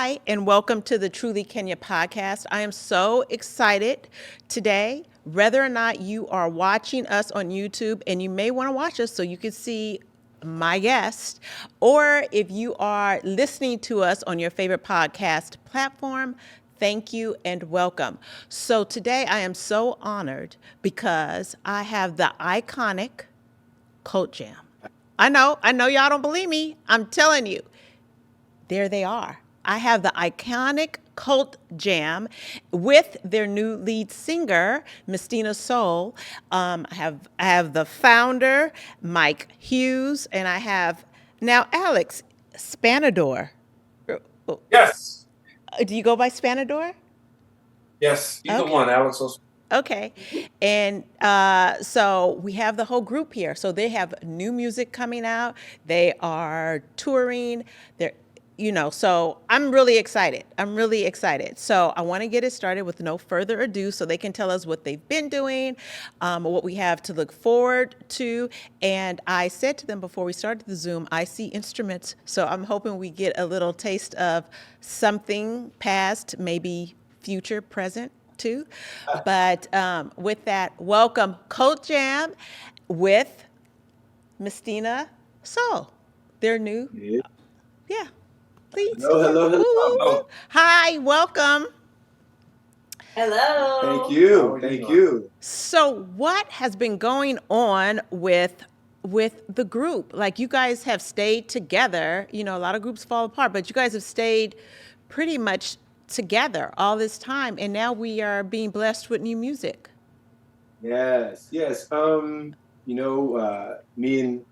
Hi, and welcome to the Truly Kenya podcast. I am so excited today, whether or not you are watching us on YouTube, and you may want to watch us so you can see my guest, or if you are listening to us on your favorite podcast platform, thank you and welcome. So today I am so honored because I have the iconic CultJam. I know y'all don't believe me. I'm telling you. There they are. I have the iconic CultJam with their new lead singer, Mystina Sol. I have the founder, Mike Hughes, and I have now Alex Spanador. Yes. Do you go by Spanador? Yes. Either Okay. one, Alex. Okay. And so we have the whole group here. So they have new music coming out. They are touring. So I'm really excited. So I want to get it started with no further ado so they can tell us what they've been doing, what we have to look forward to. And I said to them before we started the Zoom, I see instruments. So I'm hoping we get a little taste of something past, maybe future, present too. But with that, welcome CultJam with Mystina Sol. They're new. Yeah. Please. Hello. Hi, welcome. Hello. Thank you. So what has been going on with the group? Like, you guys have stayed together. You know, a lot of groups fall apart, but you guys have stayed pretty much together all this time, and now we are being blessed with new music. Yes. Me and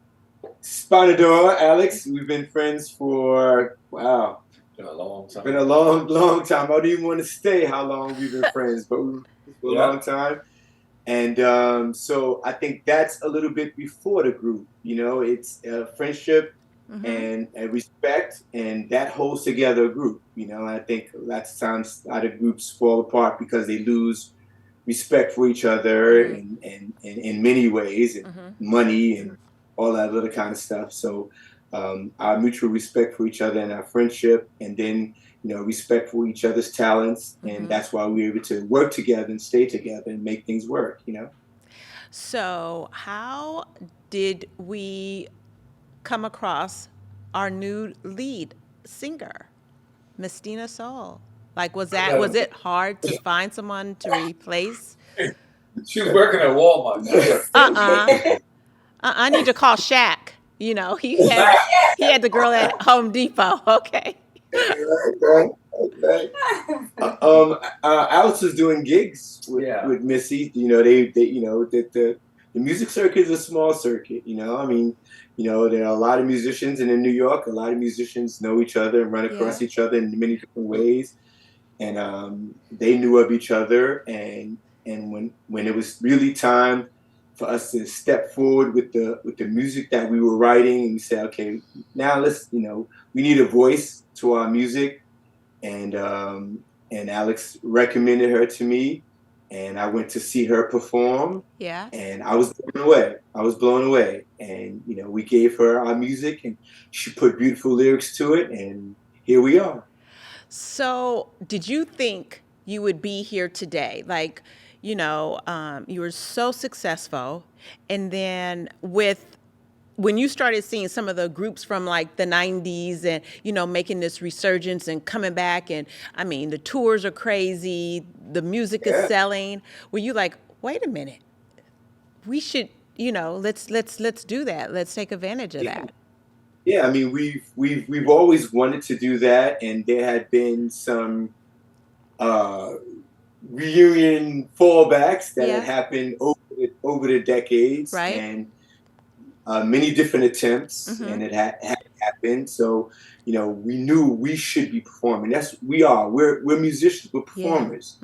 Spanador, Alex, we've been friends for, wow. Been a long time. Been a long time. I don't even want to say how long we've been friends, but we've been for a long time. And so I think that's a little bit before the group. You know, it's friendship and respect, and that holds together a group. You know, I think lots of times a lot of groups fall apart because they lose respect for each other and in many ways, and money and all that other kind of stuff. So our mutual respect for each other and our friendship, and then, you know, respect for each other's talents. And that's why we're able to work together and stay together and make things work, you know? So how did we come across our new lead singer, Mystina Sol? Like, was it hard to find someone to replace? She was working at Walmart. I need to call Shaq. You know, he had the girl at Home Depot. Okay. Okay. Alex was doing gigs with Missy. You know, they the music circuit is a small circuit. You know, I mean, you know, there are a lot of musicians, and in New York, a lot of musicians know each other and run across each other in many different ways. And they knew of each other. And when it was really time for us to step forward with the music that we were writing, and we said, okay, now let's, you know, we need a voice to our music. And Alex recommended her to me, and I went to see her perform. Yeah. And I was blown away. And, you know, we gave her our music, and she put beautiful lyrics to it, and here we are. So did you think you would be here today? Like, you know, you were so successful. And then when you started seeing some of the groups from like the 90s and, you know, making this resurgence and coming back, and I mean, the tours are crazy, the music is selling. Were you like, wait a minute, we should, you know, let's do that. Let's take advantage of that. Yeah, I mean, we've always wanted to do that, and there had been some reunion fallbacks that had happened over the decades, and many different attempts, and it had happened. So, you know, we knew we should be performing. We're musicians, we're performers.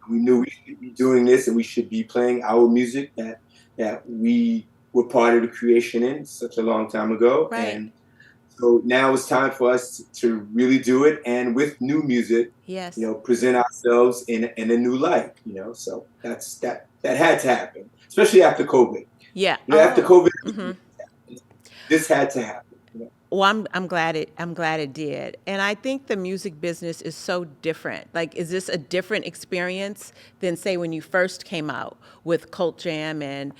We knew we should be doing this, and we should be playing our music that we were part of the creation in such a long time ago. And so now it's time for us to really do it, and with new music, you know, present ourselves in a new light, you know. So that had to happen, especially after COVID. Yeah. You know, after COVID, this had to happen. You know? Well, I'm glad it did. And I think the music business is so different. Like, is this a different experience than, say, when you first came out with CultJam and,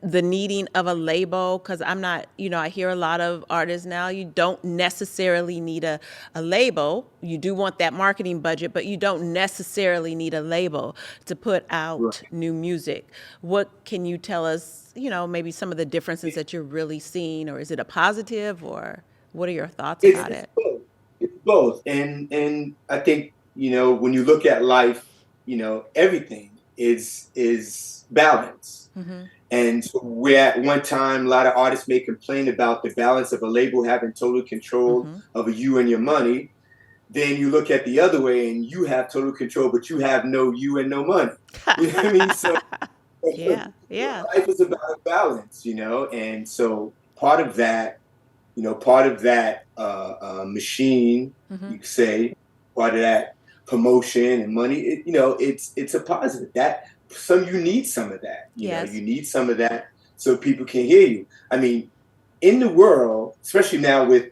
the needing of a label? Because I'm not, I hear a lot of artists now, you don't necessarily need a label. You do want that marketing budget, but you don't necessarily need a label to put out new music. What can you tell us, maybe some of the differences that you're really seeing, or is it a positive, or what are your thoughts about it? Both. It's both. And I think, when you look at life, everything is balance. Mm-hmm. And so where at one time, a lot of artists may complain about the balance of a label having total control of you and your money. Then you look at the other way and you have total control, but you have no you and no money. You know what I mean? So yeah. Life is about a balance, and so part of that machine, you could say, part of that promotion and money, it's a positive. You need some of that. You need some of that so people can hear you. I mean, in the world, especially now with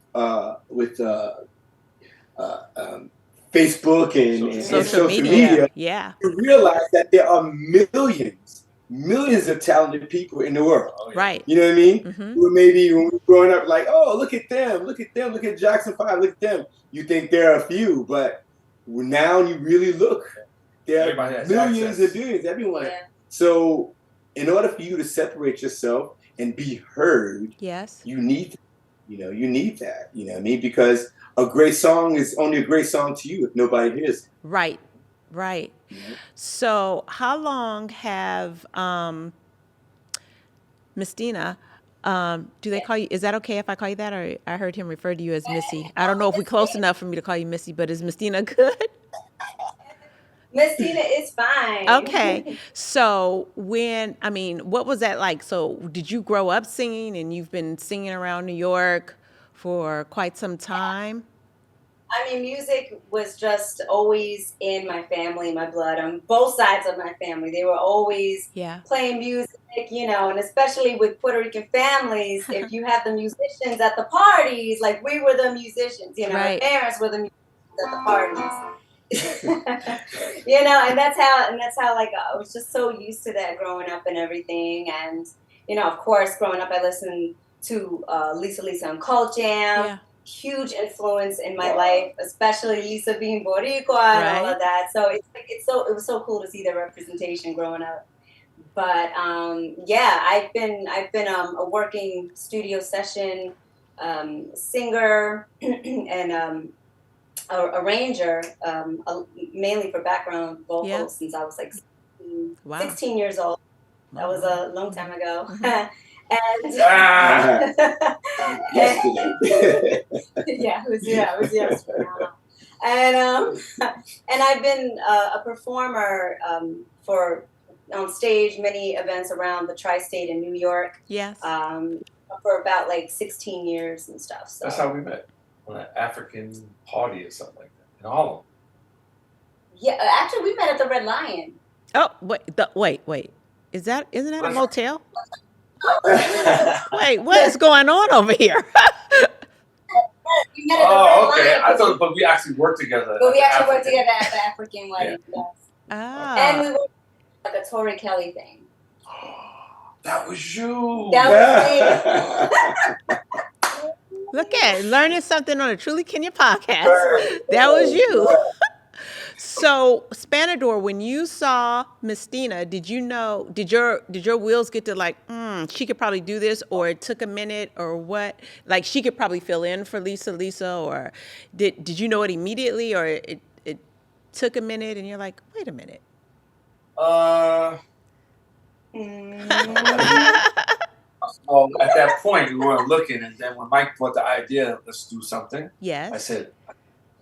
Facebook and social media, you realize that there are millions of talented people in the world. Right. You know what I mean? Mm-hmm. Who maybe when we were growing up, like, oh, look at them, look at Jackson 5, look at them. You think there are a few, but now you really look. There are millions and billions, everyone. Yeah. So in order for you to separate yourself and be heard, you need that. You need that. You know what I mean? Because a great song is only a great song to you if nobody hears it. Right. So how long have Mystina, do they call you, is that okay if I call you that? Or I heard him refer to you as Missy. I don't know if we're close enough for me to call you Missy, but is Mystina good? Mystina is fine. Okay. So what was that like? So did you grow up singing and you've been singing around New York for quite some time? I mean, music was just always in my family, my blood, on both sides of my family. They were always playing music, and especially with Puerto Rican families, if you have the musicians at the parties, like we were the musicians, our parents were the musicians at the parties. And that's how like I was just so used to that growing up and everything. And of course, growing up I listened to Lisa and CultJam, huge influence in my life, especially Lisa being Boricua and all of that. So it was so cool to see the representation growing up. But I've been a working studio session singer and arranger, mainly for background vocals since I was like 16 years old. That was a long time ago. And it was yesterday. And I've been a performer on stage, many events around the tri-state in New York. For about like 16 years and stuff. So that's how we met. On an African party or something like that in Harlem. Yeah, actually, we met at the Red Lion. Oh, wait! Isn't that a motel? Wait, what is going on over here? We met at the Red Lion. I thought, but we actually worked together. But we actually worked together at the African wedding. And we worked like a Tori Kelly thing. That was you. That was me. Look at it, learning something on a Truly Kenya podcast. That was you. So, Spanador, when you saw Mystina, did your wheels get to like, she could probably do this, or it took a minute, or what? Like, she could probably fill in for Lisa, or did you know it immediately, or it took a minute, and you're like, wait a minute. Well, at that point, we weren't looking, and then when Mike brought the idea, let's do something. Yes. I said,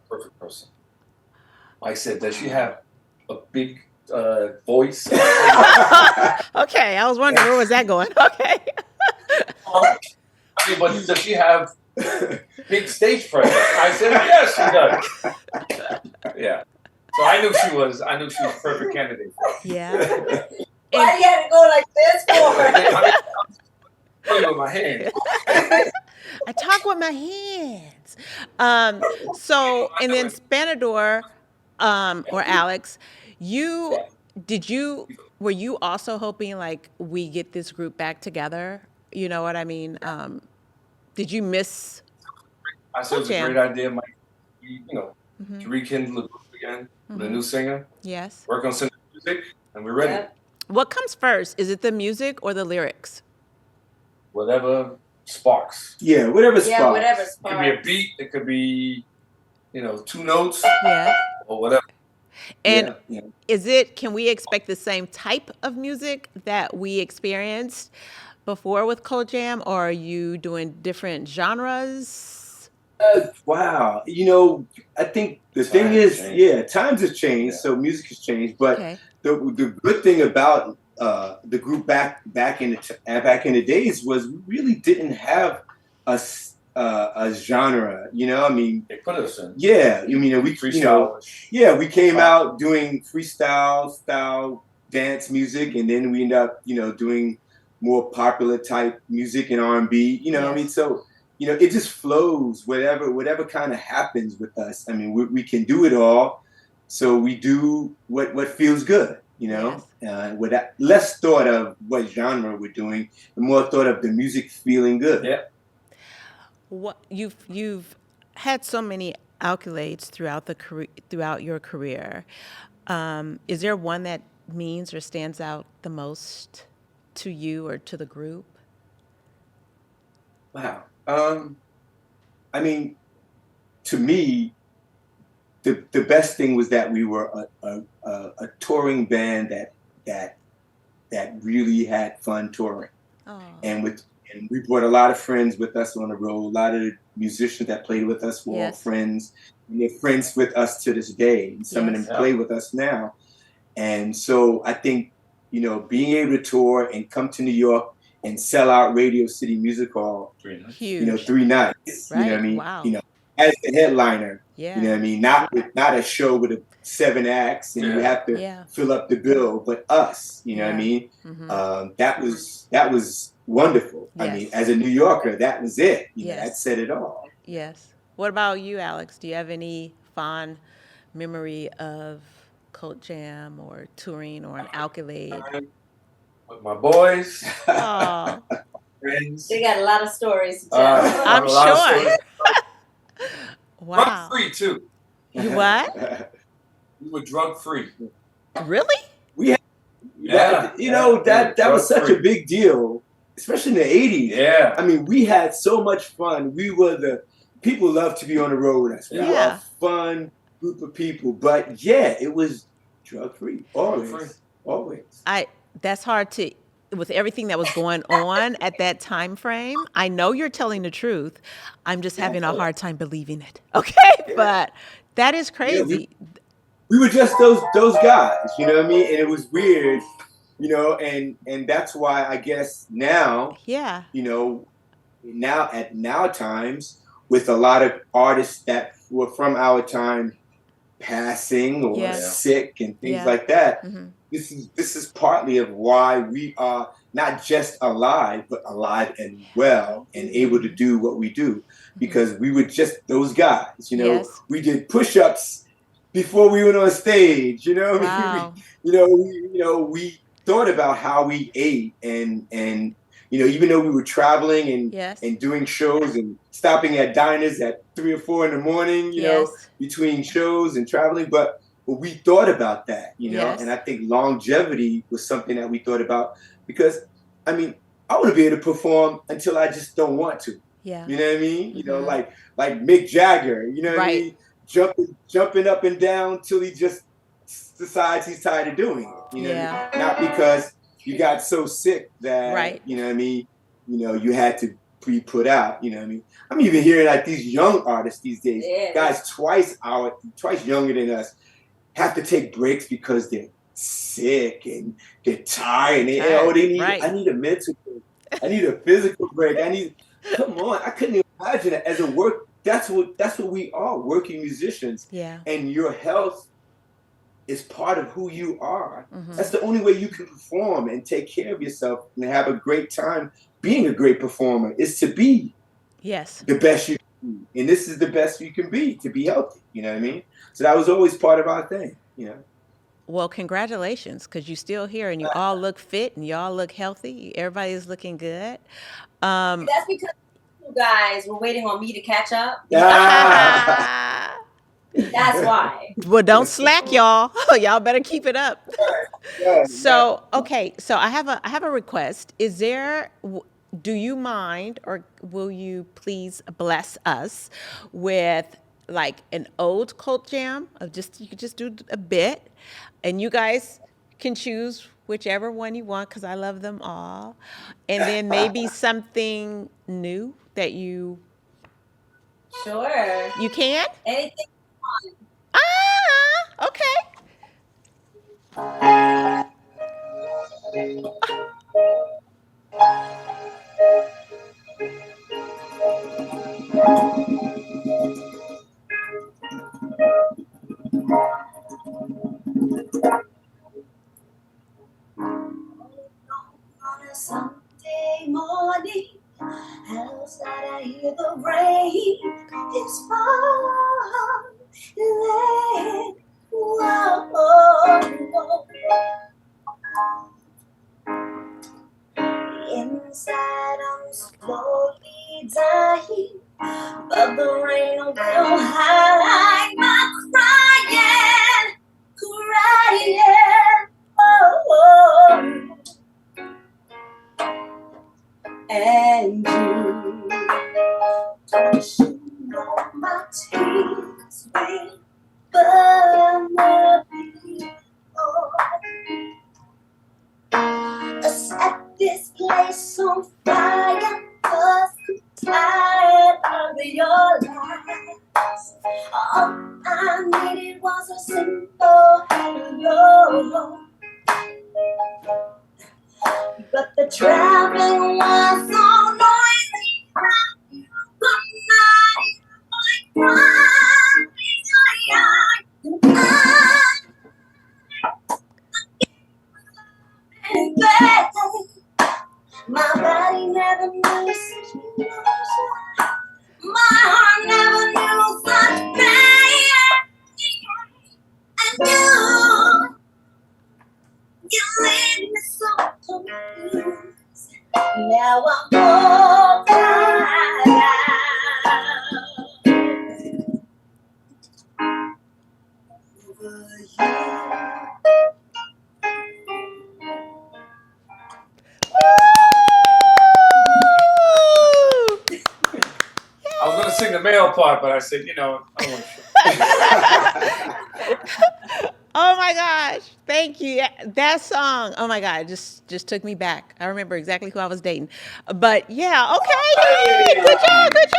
perfect person. Mike said, does she have a big voice? Okay, I was wondering where was that going. Okay. But does she have big stage presence? I said, yes, she does. Yeah. So I knew she was a perfect candidate. Yeah. Why you had to go like this for? With my hand. I talk with my hands. So, and then Spanador, or Alex, you did you were you also hoping like we get this group back together? You know what I mean? Did you miss I said it was a CultJam? great idea, Mike. Mm-hmm. To rekindle the group again with a new singer, Yes. work on some music, and we're ready. Yep. What comes first? Is it the music or the lyrics? Whatever sparks. Yeah, whatever sparks. Yeah, whatever It could be a sparks. beat. It could be, 2 notes Yeah. or whatever. And Yeah. can we expect the same type of music that we experienced before with CultJam, or are you doing different genres? Wow. I think the thing Times is, changed. times have changed, Yeah. so music has changed. But Okay. the good thing about the group back in the days was we really didn't have a genre. I mean, They put us in. yeah. We Freestyle. we came out doing freestyle style dance music, and then we ended up doing more popular type music and R&B. I mean, Yes. so it just flows, whatever kind of happens with us. I mean, we can do it all, so we do what feels good. Yes. With that, less thought of what genre we're doing, and more thought of the music feeling good. Yeah. What you've had so many accolades throughout your career. Is there one that means or stands out the most to you or to the group? Wow. I mean, to me, the best thing was that we were a touring band that really had fun touring, Oh. and we brought a lot of friends with us on the road. A lot of the musicians that played with us were all Yes. friends, and they're friends with us to this day. And some of Yes. them play with us now, and so I think being able to tour and come to New York and sell out Radio City Music Hall, 3 nights. Huge. 3 nights. Right. You know what I mean? Wow. As the headliner. Yeah. You know what I mean? Not a show with 7 acts and you have to Yeah. fill up the bill, but us. You know what I Yeah. mean? Mhm. That was wonderful. I mean, Yes. as a New Yorker, that was it. Yes. That said it all. Yes. What about you, Alex? Do you have any fond memory of CultJam or touring or an accolade? With my boys, Oh, friends. They got a lot of stories to tell. I'm a lot of sure. stories. Wow. Drug free too. You what? We were drug free. Really? That was such a big deal, especially in the 80s. Yeah. I mean, we had so much fun. People love to be on the road with us. We were Yeah. a fun group of people, but it was drug free. Always. That's hard to, with everything that was going on at that time frame. I know you're telling the truth. I'm just having a hard time believing it. Okay, but that is crazy. We were just those guys, you know what I mean? And it was weird, and that's why I guess now, Yeah. now times, with a lot of artists that were from our time passing or Yeah. sick and things Yeah. like that. Mhm. This is partly of why we are not just alive, but alive and well and able to do what we do, because we were just those guys. Yes. We did push-ups before we went on stage. Wow. We thought about how we ate, and even though we were traveling and Yes. and doing shows and stopping at diners at 3 or 4 in the morning, Yes. between shows and traveling, but we thought about that, Yes. and I think longevity was something that we thought about, because I mean, I want to be able to perform until I just don't want to. Yeah. You know what I mean? Mhm. Like Mick Jagger, you know what I Right. mean? Jumping up and down till he just decides he's tired of doing it. You know what I mean? Not because you got so sick that Right. you know what I mean, you had to be put out, you know what I mean? I'm even hearing like these young artists these days, Yeah. guys twice younger than us, have to take breaks because they're sick and they're tired. Right. I need a mental break. I need a physical break. Come on. I couldn't imagine it as a work. That's what we are, working musicians. Yeah. And your health is part of who you are. Mhm. That's the only way you can perform and take care of yourself and have a great time being a great performer, is to be Yes. the best you can be. And this is the best you can be to be healthy. You know what I mean? So that was always part of our thing, you know. Well, congratulations, because you're still here and you all look fit and you all look healthy. Everybody is looking good. That's because you guys were waiting on me to catch up. Ah. That's why. Well, don't slack, y'all. Y'all better keep it up. Yeah, So, okay, so I have a request. Do you mind, or will you please bless us with like an old cult jam of you could just do a bit, and you guys can choose whichever one you want because I love them all, and then maybe something new that you Sure. can. Anything. Ah, okay. On a Sunday morning, outside I hear the rain. It's falling. Whoa. Inside I'm slowly dying, but the rain will hide my crying. Oh. And you don't you know my tears will burn the people. Set this place on fire, 'cause I'm tired of your lies. All I needed was a simple hello. But the traffic was so noisy, the night was my body never knew such emotion. My heart never knew such pain. And you leave me so confused. Now I'm all tired over you. I was going to sing the male part, but I said, I don't want to. Oh my gosh. Thank you. That song. Oh my God. Just took me back. I remember exactly who I was dating. But yeah, okay. Good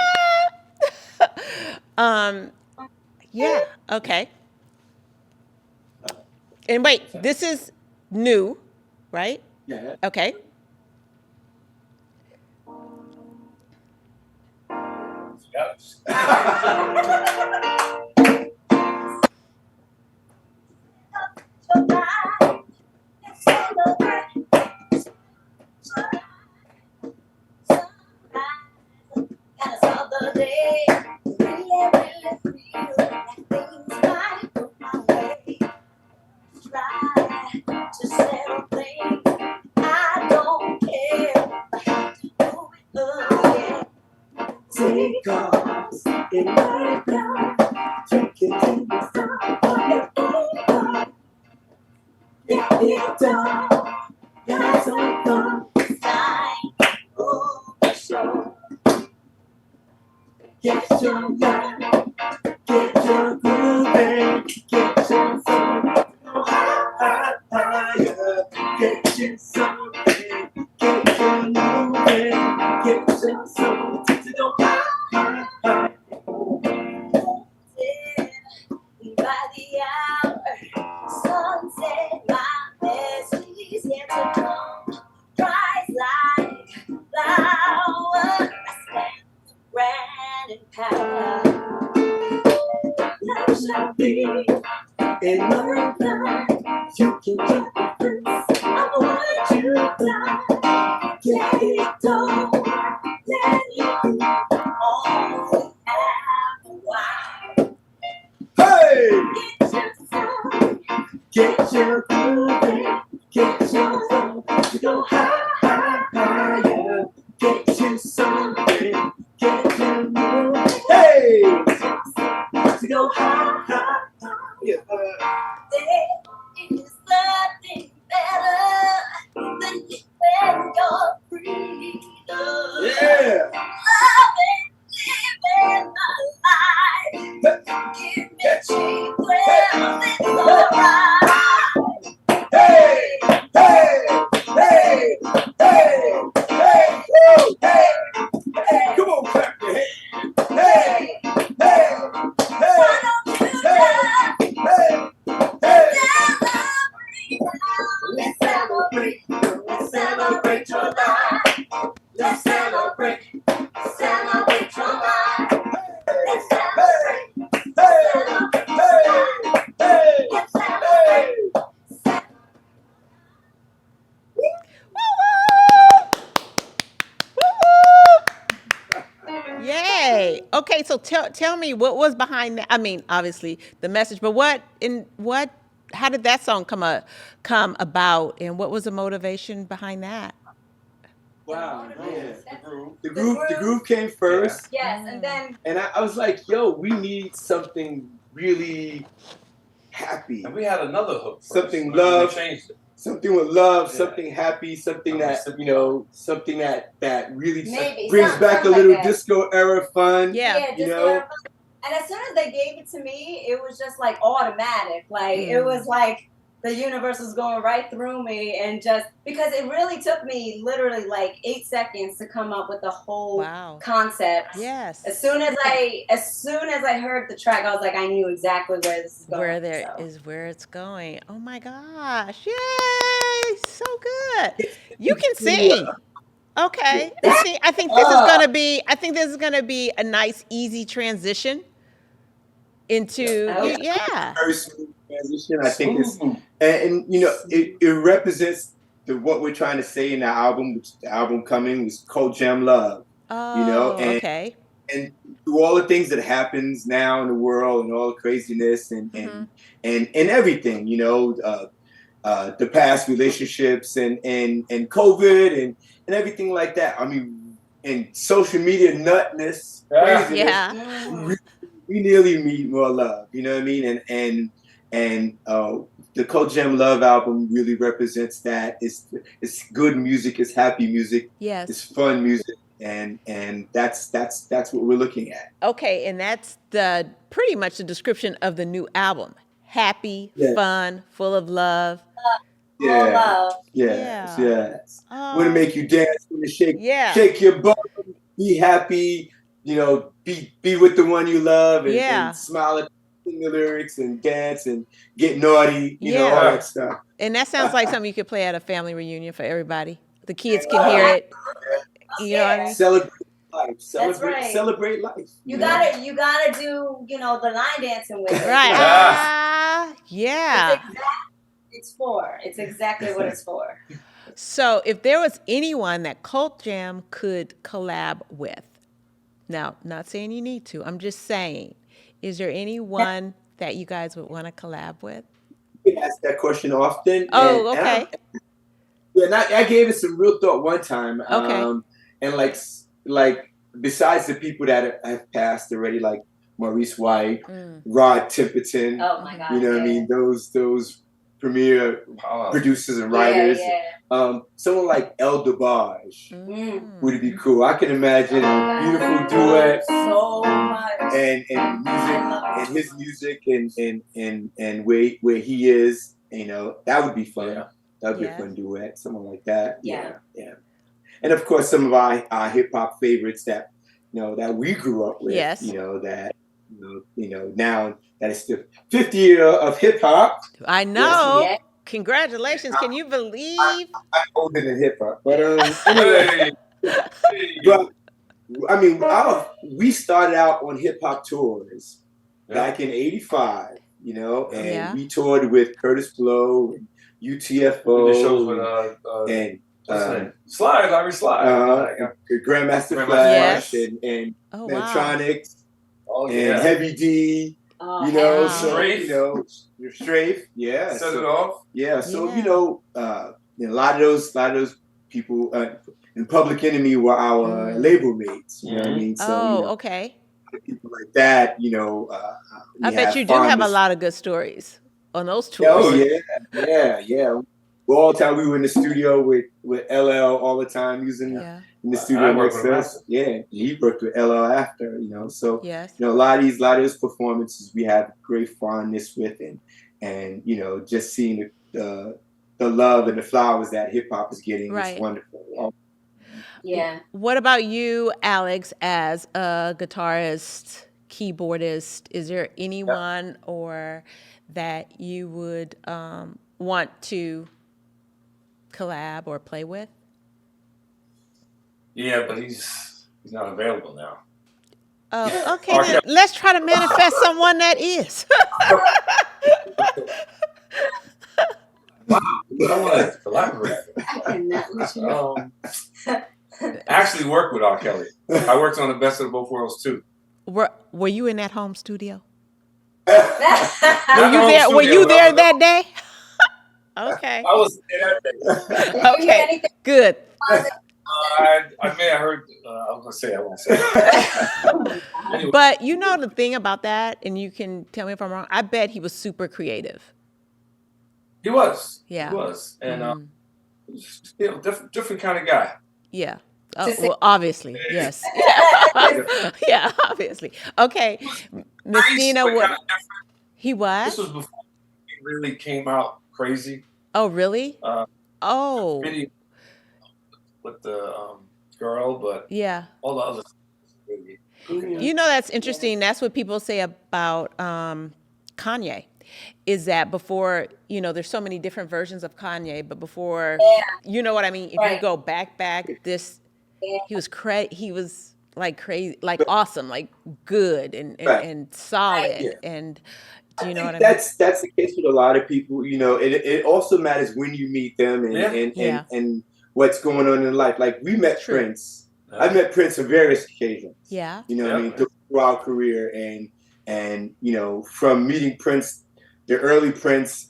job. Yeah, okay. And wait, this is new, right? Yeah. Okay. Yes. Take off in my blood, drinking to the sun of your ego. If you don't, that's all gone. Oh, sure. Get your mind, get your grooving, get your soul higher, get your something, get your moving, get your soul to don't high. By the hour, sunset, my Leslie's yet to come. Rise like flowers, I stand grand and power. Love shall be in my life. You can get the first. I want you to die. Get it done. Let it be. get your groove, get your soul to go higher, get you something, get your move, hey, to go higher. Yeah. There is nothing better than when you're freedom. Yeah. Loving, living my life. Give me cheap thrills, it's alright. Hey, hey, hey, hey, hey, woo, hey, hey, come on, clap your hands. Hey, hey, hey, Why don't you hey, hey, let's celebrate, let's celebrate your life. Let's celebrate, celebrate your life. Let's celebrate, celebrate your life. Let's celebrate. Yay. Okay, so tell me what was behind that. I mean, obviously the message, but how did that song come about, and what was the motivation behind that? wow, man. The groove. The groove came first, Yes, and then and I was like, yo, we need something really happy. And we had another hook. Something first, love. We changed it. Something with love, Yeah. something happy, something that, Simple. you know, something that really maybe brings something back a like little that. disco era fun. Yeah. you just know? whatever. And as soon as they gave it to me, it was just like automatic. Like it was like the universe was going right through me, and just because it really took me literally like 8 seconds to come up with the whole concept. Yes. As soon as I heard the track, I was like, I knew exactly where this is going. Where it's going. Oh my gosh. Yay. So good. You can sing. Okay. See, I think this is gonna be a nice, easy transition into Very smooth transition. I think it's and you know it represents what we're trying to say in the album, which the album coming was CultJam Love. Oh, you know, and, okay. And through all the things that happens now in the world and all the craziness and everything, you know, the past relationships and COVID and everything like that. I mean, and social media nutness, craziness. Yeah. We nearly need more love, you know what I mean? And the CultJam Love album really represents that. It's good music, it's happy music, Yes. it's fun music, and that's what we're looking at. Okay, and that's pretty much the description of the new album. Happy, fun, full of love. Yes. Want to make you dance, want to shake your butt, be happy, you know, be with the one you love, and smile at the lyrics and dance and get naughty, you know, all that stuff. And that sounds like something you could play at a family reunion for everybody. The kids can hear it. You know what I mean? Celebrate life. Celebrate life. You gotta do, you know, the line dancing with it. Right. Yeah. It's exactly what it's for. So if there was anyone that CultJam could collab with, now, not saying you need to, I'm just saying, is there anyone that you guys would want to collab with? We ask that question often. Oh, okay. And I gave it some real thought one time. Okay. And like besides the people that have passed already, like Maurice White, Rod Temperton. Oh my God. You know what I mean? Those premier producers and writers. Someone like El DeBarge would be cool. I can imagine a beautiful duet. So much. And music and his music and where he is, you know, that would be fun. That would be a fun duet, someone like that. Yeah. And of course, some of our hip hop favorites that that we grew up with. Yes. You know that now that it's the 50th year of hip hop. I know. Yes. Congratulations! Can you believe? I'm older than hip hop, but anyway. But I mean, we started out on hip hop tours back in '85, you know, and we toured with Curtis Blow and UTFO. The shows with and Slide, Larry Slide, Grandmaster Flash, and Mantronics, and Heavy D. Oh, You know, wow. so you know, you're strafe, yeah. Set So, it off. yeah, so Yeah. you know, a lot of those people in Public Enemy were our label mates. You know what I mean? So you Oh, know, okay. people like that. You know, I we bet have you do have a fondness. lot of good stories on those Oh tours. yeah. Well, all the time we were in the studio with LL all the time, using Yeah. in the studio I worked next with to him us. Yeah, he worked with LL after, you know. So Yes. you know, a lot of those performances we have great fondness with, and you know, just seeing the love and the flowers that hip hop is getting Right. is wonderful. yeah. What about you, Alex, as a guitarist, keyboardist? Is there anyone or that you would want to collab or play with? Yeah, but he's not available now. Oh, okay. Then let's try to manifest someone that is. Wow, I want to collaborate. I cannot let you know. I actually worked with R. Kelly. I worked on the Best of Both Worlds too. Were you in that home studio? Not Were the you home there? Were studio, you but there that day? Okay. I was there that day. Okay. Good. I may have heard. I was gonna say. I won't say. Anyway, But you know the thing about that, and you can tell me if I'm wrong. I bet he was super creative. he was. Yeah. He was, and you know, different kind of guy. Yeah. To say- Well, obviously, yes. Yeah, obviously. Okay, Mystina, but what kinda different. he This was? was before he really came out crazy. Oh, really? Oh, Video with the girl, but yeah. all the other stuff was really. You know, that's interesting. That's what people say about Kanye, is that before, you know, there's so many different versions of Kanye, but before, you know what I mean? If you Right. go back, this, he was like crazy, like awesome, like good and solid. Yeah. And do you know I what I think mean? that's the case with a lot of people. You know, it also matters when you meet them and what's going on in life. Like we met True. Prince. I met Prince on various occasions. Yeah. You know what I mean, through our career, and you know, from meeting Prince, the early Prince,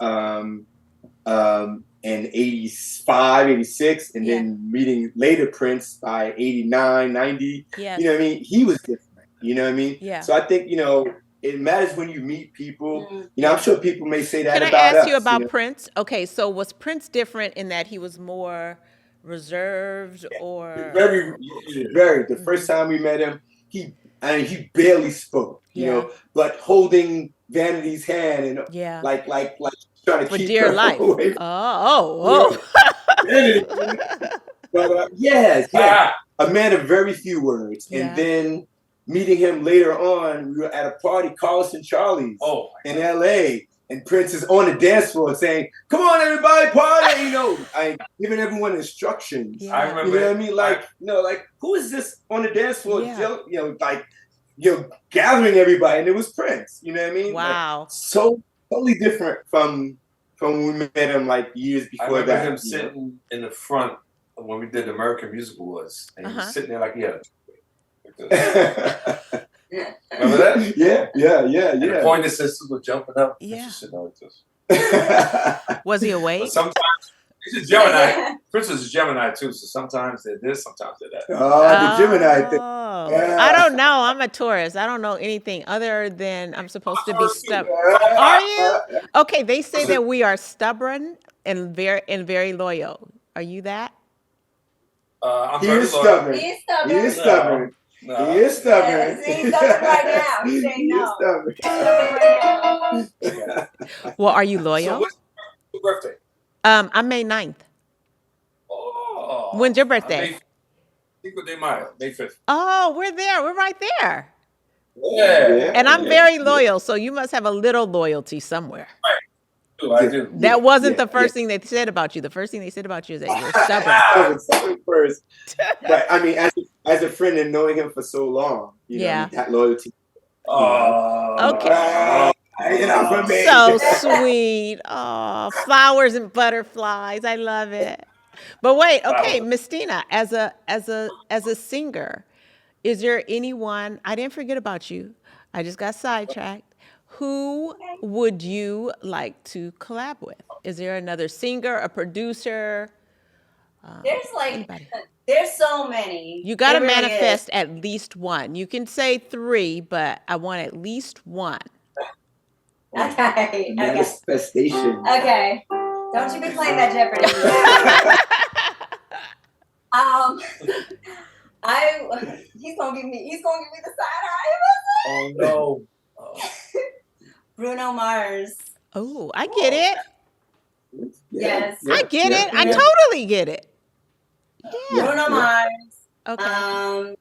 in 85, 86, and then meeting later Prince by 89, 90. Yes. You know what I mean? He was different. You know what I mean? Yeah. So I think, you know, it matters when you meet people. You know, I'm sure people may say that Can I about ask us. you about know? Prince? Okay, so was Prince different in that he was more or Very. The first time we met him, he barely spoke, you know, but holding Vanity's hand and like trying to for keep dear her life? away from Oh. Vanity. But a man of very few words. Yeah. And then meeting him later on, we were at a party, Carlos and Charlie's in LA. And Prince is on the dance floor saying, "Come on, everybody, party!" You know, I giving everyone instructions. Yeah. I remember. You know what I mean? Like, you know, like who is this on the dance floor? Yeah. You know, like, you know, gathering everybody, and it was Prince. You know what I mean? Wow. Like, so totally different from when we met him like years I before remember that. him sitting in the front when we did the American Music Awards, and he was sitting there like he had. Remember that? Yeah. And the pointer system was jumping up. Yeah. Just sitting like this. Was he awake? But sometimes he's a Gemini. Prince is a Gemini too, so sometimes they're this, sometimes they're that. The Gemini thing. Oh. Yeah. I don't know. I'm a Taurus. I don't know anything other than I'm supposed to be stubborn. Yeah. Are you? Okay, they say that we are stubborn and very loyal. Are you that? I'm He very is loyal. stubborn. He is He stubborn. is stubborn. No. He is stubborn. Yes, he's stubborn right now. He's saying He is no. stubborn. Stubborn right now. Well, are you So loyal? what's your birthday? I'm May 9th. Oh. When's your birthday? May, Cinco de Mayo, May 5th. Oh, we're there. We're right there. Yeah. And I'm very loyal, so you must have a little loyalty somewhere. I do. That wasn't the first thing they said about you. The first thing they said about you is that you're stubborn. Stubborn first. But I mean, as a friend and knowing him for so long, you know, I mean, that loyalty. Okay. You know, for me. So sweet. Oh, flowers and butterflies. I love it. But wait, okay, Mystina, as a singer, is there anyone, I didn't forget about you. I just got sidetracked. Who would you like to collab with? Is there another singer, a producer? There's like, Anybody? there's so many. You got to There really manifest is. at least one. You can say 3, but I want at least one. Okay. Manifestation. Okay. Don't you be playing that Jeopardy music. He's gonna give me the side eye. Oh no. Bruno Mars. Oh, I get it. Yes. I get it. I yeah. totally get it. Yeah. Bruno Mars. Okay.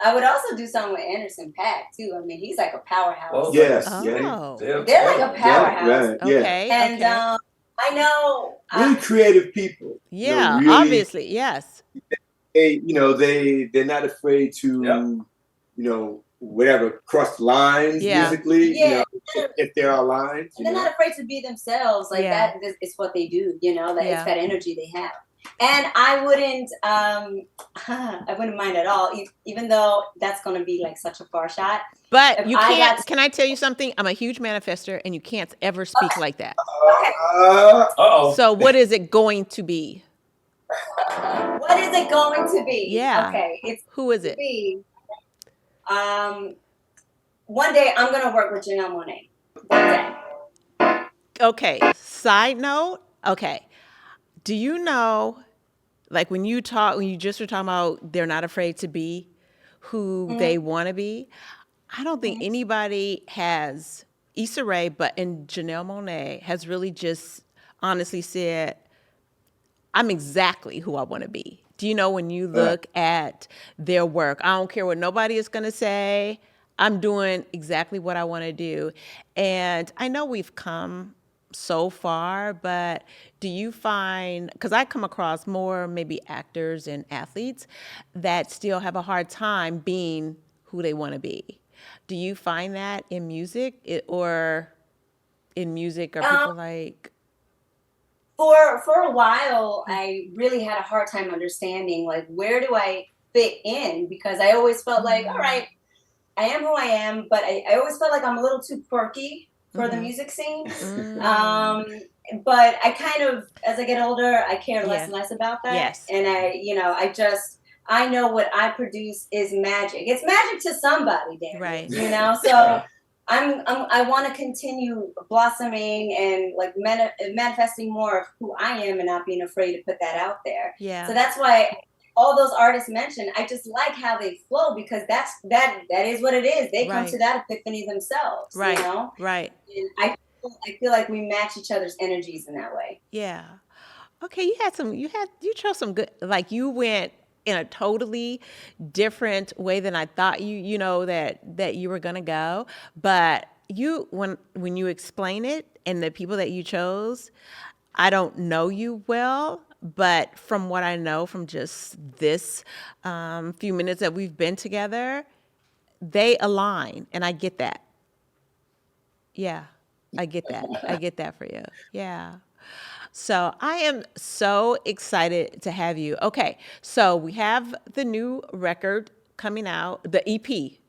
I would also do something with Anderson .Paak too. I mean, he's like a powerhouse. Well, Yes. Oh. Yeah. They're like a powerhouse. Right. Yeah. Okay. And okay. I know. Really creative people. Yeah, really, obviously, yes. They're not afraid to, whatever, cross lines musically. Yeah. If there are lines. And they're not afraid to be themselves. Like that is what they do. That it's that energy they have. And I wouldn't mind at all, even though that's going to be like such a far shot. But you can't. Can I tell you something? I'm a huge manifester, and you can't ever speak like that. Uh-oh. So what is it going to be? What is it going to be? Yeah. Okay. Who is it? One day I'm going to work with Janelle Monáe. One day. Okay. Side note. Okay. Do you know, like when you just were talking about they're not afraid to be who they want to be? I don't think anybody has, Issa Rae, but in Janelle Monáe has really just honestly said, I'm exactly who I want to be. Do you know when you look at their work, I don't care what nobody is going to say, I'm doing exactly what I want to do. And I know we've come so far, but do you find, because I come across more maybe actors and athletes that still have a hard time being who they want to be. Do you find that in music or in music are people like? For a while, I really had a hard time understanding, like, where do I fit in? Because I always felt like, all right, I am who I am, but I always felt like I'm a little too quirky for the music scene. But I kind of, as I get older, I care less and less about that. Yes. And I know what I produce is magic. It's magic to somebody there. Right. So I want to continue blossoming and like manifesting more of who I am and not being afraid to put that out there. Yeah. So that's why all those artists mentioned, I just like how they flow because that is what it is. They come to that epiphany themselves. Right. Right. And I feel like we match each other's energies in that way. Yeah. Okay, you chose some good, like you went in a totally different way than I thought that you were gonna go. But when you explain it and the people that you chose, I don't know you well, but from what I know from just this few minutes that we've been together, they align, and I get that. Yeah, I get that. I get that for you. Yeah. So I am so excited to have you. Okay, so we have the new record coming out, the EP.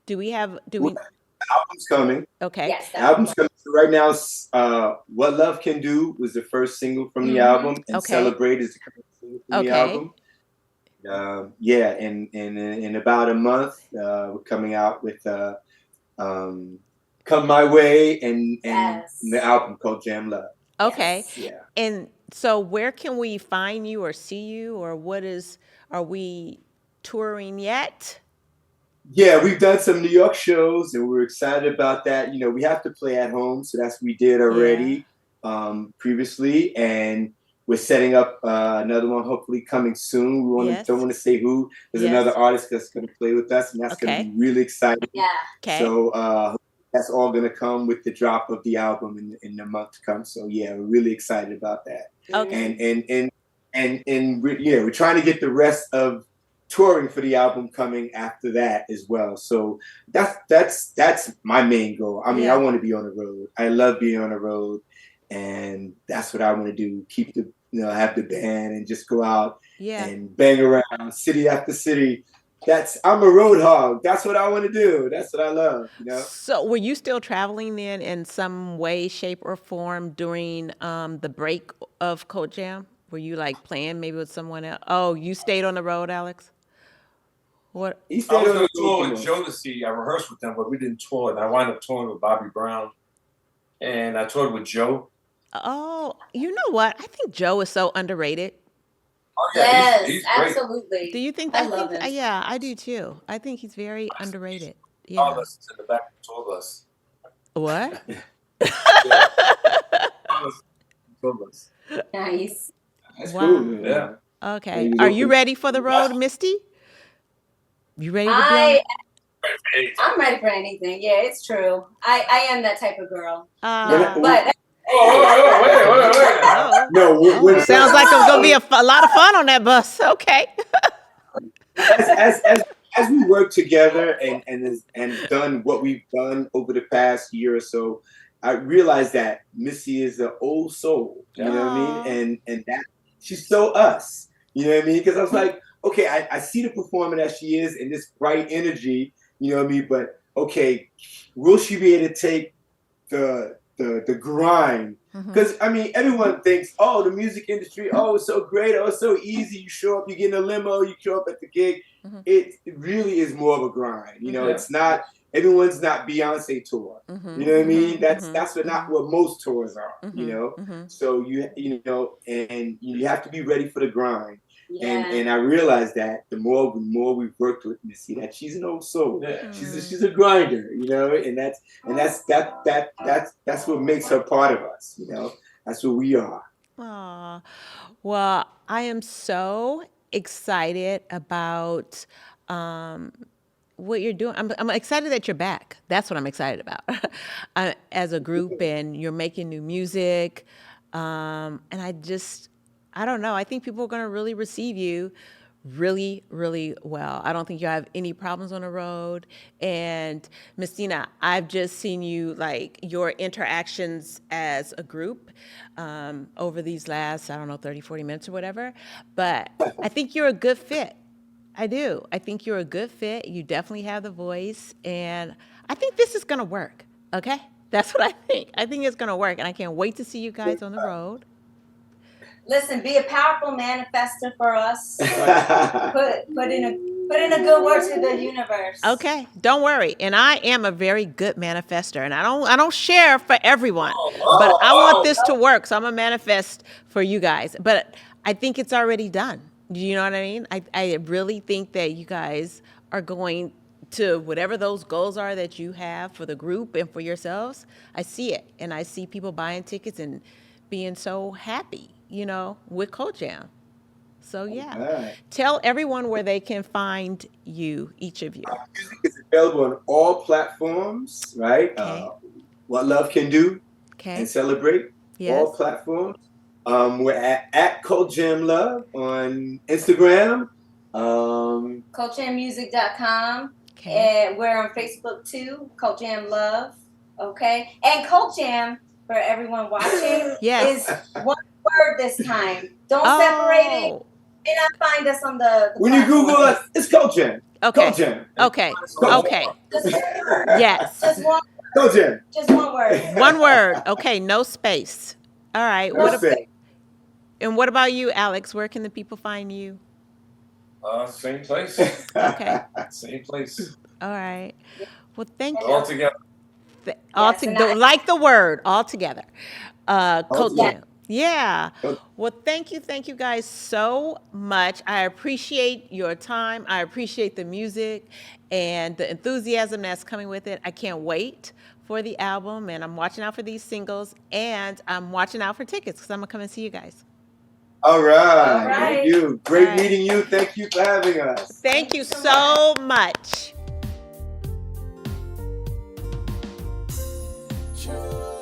Album's coming. Okay. Yes, album's coming. So right now, What Love Can Do was the first single from the album, and Celebrate is the current single from the album. In about a month, we're coming out with Come My Way and the album called Jam Love. Okay. Yes. Yeah. And so where can we find you or see you, or are we touring yet? Yeah, we've done some New York shows and we're excited about that. We have to play at home. So that's what we did already previously. And we're setting up another one, hopefully coming soon. Don't want to say who. There's another artist that's going to play with us, and that's going to be really exciting. Yeah. Okay. So that's all going to come with the drop of the album in the month to come. So yeah, we're really excited about that. Okay. And we're trying to get the rest of touring for the album coming after that as well. So that's my main goal. I mean, I want to be on the road. I love being on the road, and that's what I want to do. Keep have the band and just go out and bang around city after city. I'm a road hog. That's what I want to do. That's what I love, you know? So were you still traveling then in some way, shape, or form during the break of CultJam? Were you like playing maybe with someone else? Oh, you stayed on the road, Alex? What? He I stayed was on going the to tour road with too much. Jodeci. I rehearsed with them, but we didn't tour. And I wound up touring with Bobby Brown. And I toured with Joe. Oh, you know what? I think Joe is so underrated. Oh, yeah, Yes, he's great. absolutely. Do you think? I love him. Yeah, I do too. I think he's very underrated. All Yeah. of us in the back of the tour bus. What? Yeah. All of us in the tour bus. Nice. That's Wow. cool, man. Yeah. Okay. Are you ready for the road, Misty? You ready to I'm ready for anything. Yeah, it's true. I am that type of girl. But Wait. no, sounds like it's gonna be a lot of fun on that bus. Okay. as we work together and done what we've done over the past year or so, I realized that Missy is an old soul. You know what I mean? And that she's so us. You know what I mean? Because I was like, okay, I see the performer that she is and this bright energy. You know what I mean? But okay, will she be able to take the grind? Because I mean, everyone thinks, oh, the music industry, oh, it's so great, oh, it's so easy. You show up, you get in a limo, you show up at the gig. It really is more of a grind. You know, it's not. Everyone's not Beyonce tour. You know what I mean? That's not what most tours are. You know, so you know, and you have to be ready for the grind. Yeah. And I realized that the more we've worked with Missy, that she's an old soul. Yeah. She's a grinder, you know, and that's what makes her part of us, you know. That's what we are. Aw. Well, I am so excited about what you're doing. I'm excited that you're back. That's what I'm excited about. As a group, and you're making new music. And I don't know. I think people are going to really receive you really, really well. I don't think you have any problems on the road. And Mystina, I've just seen you, like, your interactions as a group over these last, 30, 40 minutes or whatever. But I think you're a good fit. I do. I think you're a good fit. You definitely have the voice. And I think this is going to work. Okay? That's what I think. I think it's going to work. And I can't wait to see you guys on the road. Listen, be a powerful manifester for us. put in a good word to the universe. Okay, don't worry. And I am a very good manifester, and I don't share for everyone, but I want this to work. So I'm gonna manifest for you guys. But I think it's already done. Do you know what I mean? I really think that you guys are going to whatever those goals are that you have for the group and for yourselves. I see it, and I see people buying tickets and being so happy, you know, with CultJam. So yeah, right. Tell everyone where they can find you, each of you. Music is available on all platforms, right? Okay. What Love Can Do and Celebrate, all platforms. We're at CultJam Love on Instagram. CultJammusic.com. And we're on Facebook too, CultJam Love. Okay. And CultJam, for everyone watching, is one word this time. Don't separate it. And find us on the when you Google us, it's CultJam. Okay. CultJam. Okay. Okay. Yes. Just one. CultJam. Just one word. One word. Okay. No space. All right. And what about you, Alex? Where can the people find you? Same place. Okay. Same place. All right. Well, thank you. All together. Like the word, all together. CultJam. Yeah. Well, thank you guys so much. I appreciate your time. I appreciate the music and the enthusiasm that's coming with it. I can't wait for the album, and I'm watching out for these singles, and I'm watching out for tickets because I'm going to come and see you guys. All right. Thank you. Great meeting you. Thank you for having us. Thank you so much. Sure.